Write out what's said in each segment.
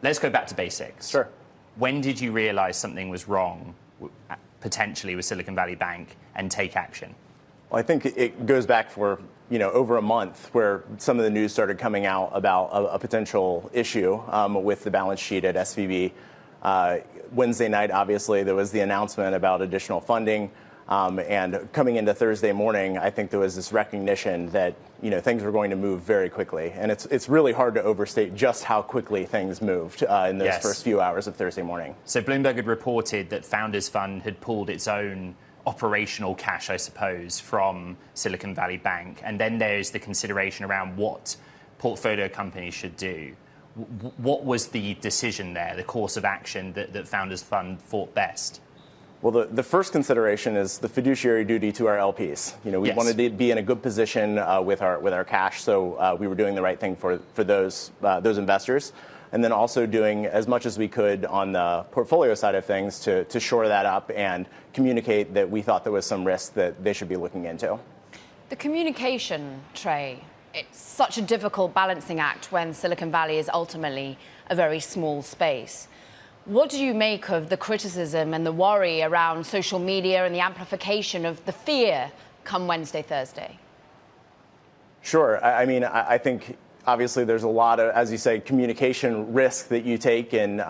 Let's go back to basics. Sure. When did you realize something was wrong, potentially, with Silicon Valley Bank and take action? Well, I think it goes back for over a month, where some of the news started coming out about a potential issue with the balance sheet at SVB. Wednesday night, obviously, there was the announcement about additional funding. And coming into Thursday morning, I think there was this recognition that things were going to move very quickly. And it's really hard to overstate just how quickly things moved in those first few hours of Thursday morning. So Bloomberg had reported that Founders Fund had pulled its own operational cash, I suppose, from Silicon Valley Bank. And then there's the consideration around what portfolio companies should do. What was the decision there, the course of action that Founders Fund thought best? Well, the first consideration is the fiduciary duty to our LPs. We wanted to be in a good position with our cash, so we were doing the right thing for those investors, and then also doing as much as we could on the portfolio side of things to shore that up and communicate that we thought there was some risk that they should be looking into. The communication, Trae, it's such a difficult balancing act when Silicon Valley is ultimately a very small space. What do you make of the criticism and the worry around social media and the amplification of the fear come Wednesday, Thursday? Sure. I mean, I think obviously there's a lot of, as you say, communication risk that you take in,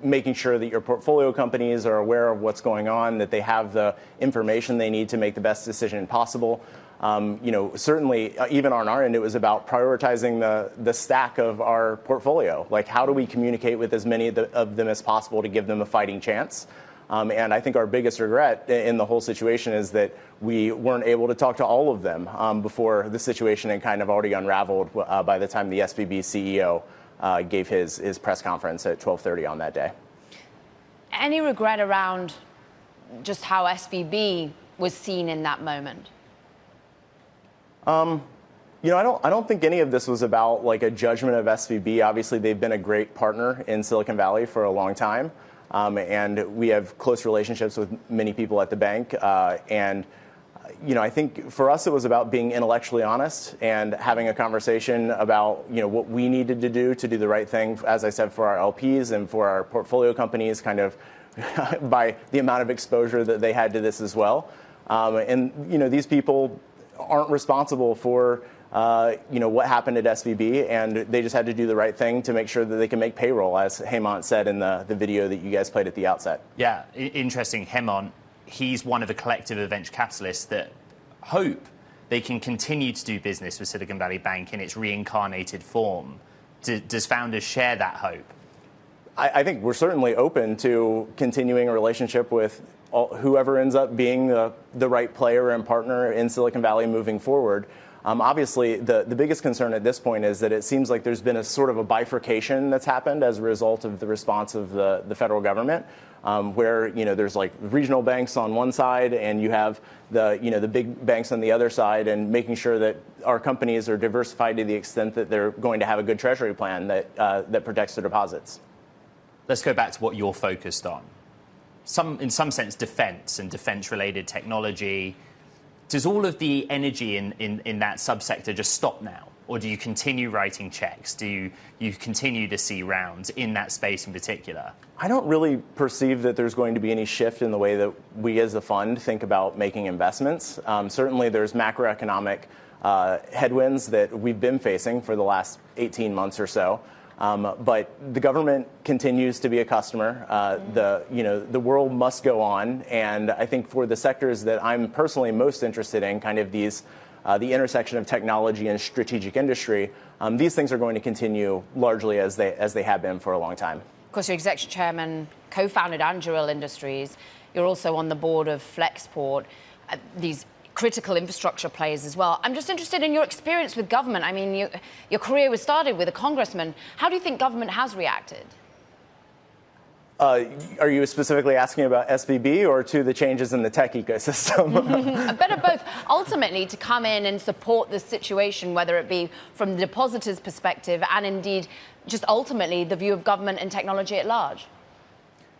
making sure that your portfolio companies are aware of what's going on, that they have the information they need to make the best decision possible. Certainly, even on our end, it was about prioritizing the stack of our portfolio. Like, how do we communicate with as many of them as possible to give them a fighting chance? And I think our biggest regret in the whole situation is that we weren't able to talk to all of them before the situation had kind of already unraveled by the time the SVB CEO gave his press conference at 12:30 on that day. Any regret around just how SVB was seen in that moment? I don't think any of this was about like a judgment of SVB. Obviously, they've been a great partner in Silicon Valley for a long time, and we have close relationships with many people at the bank. I think for us it was about being intellectually honest and having a conversation about what we needed to do the right thing, as I said, for our LPs and for our portfolio companies, kind of by the amount of exposure that they had to this as well. These people aren't responsible for what happened at SVB, and they just had to do the right thing to make sure that they can make payroll, as Hemant said in the video that you guys played at the outset. Yeah, interesting. Hemant, he's one of a collective of venture capitalists that hope they can continue to do business with Silicon Valley Bank in its reincarnated form. Does Founders share that hope? I think we're certainly open to continuing a relationship with whoever ends up being the right player and partner in Silicon Valley moving forward. Obviously, the biggest concern at this point is that it seems like there's been a sort of a bifurcation that's happened as a result of the response of the federal government, where there's like regional banks on one side and you have the big banks on the other side, and making sure that our companies are diversified to the extent that they're going to have a good treasury plan that protects their deposits. Let's go back to what you're focused on. In some sense, defense and defense-related technology. Does all of the energy in that subsector just stop now? Or do you continue writing checks? Do you continue to see rounds in that space in particular? I don't really perceive that there's going to be any shift in the way that we as a fund think about making investments. Certainly there's macroeconomic headwinds that we've been facing for the last 18 months or so. But the government continues to be a customer. The world must go on, and I think for the sectors that I'm personally most interested in, kind of the intersection of technology and strategic industry, these things are going to continue largely as they have been for a long time. Of course, you're executive chairman, co-founded Anduril Industries. You're also on the board of Flexport. These critical infrastructure players as well. I'm just interested in your experience with government. I mean, your career was started with a congressman. How do you think government has reacted? Are you specifically asking about SVB or to the changes in the tech ecosystem? A bit of both. Ultimately, to come in and support the situation, whether it be from the depositor's perspective and indeed just ultimately the view of government and technology at large.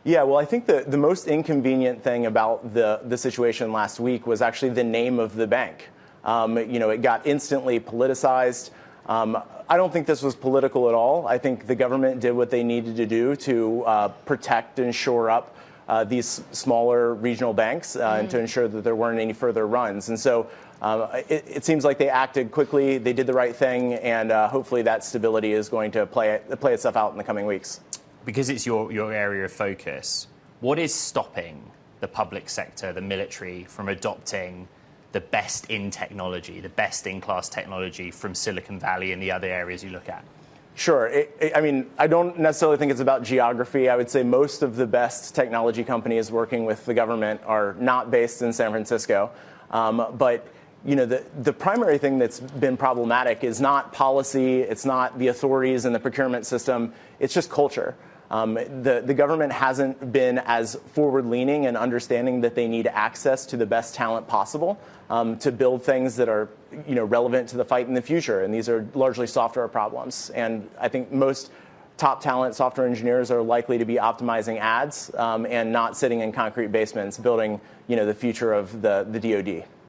Yeah, well, I think the most inconvenient thing about the situation last week was actually the name of the bank. It got instantly politicized. I don't think this was political at all. I think the government did what they needed to do to protect and shore up these smaller regional banks and to ensure that there weren't any further runs. And so it seems like they acted quickly, they did the right thing, and hopefully that stability is going to play itself out in the coming weeks. Because it's your area of focus, what is stopping the public sector, the military, from adopting the best in technology, the best in class technology from Silicon Valley and the other areas you look at? Sure. I mean, I don't necessarily think it's about geography. I would say most of the best technology companies working with the government are not based in San Francisco. But the primary thing that's been problematic is not policy, it's not the authorities and the procurement system, it's just culture. The government hasn't been as forward-leaning and understanding that they need access to the best talent possible to build things that are relevant to the fight in the future. And these are largely software problems. And I think most top talent software engineers are likely to be optimizing ads and not sitting in concrete basements building the future of the DoD.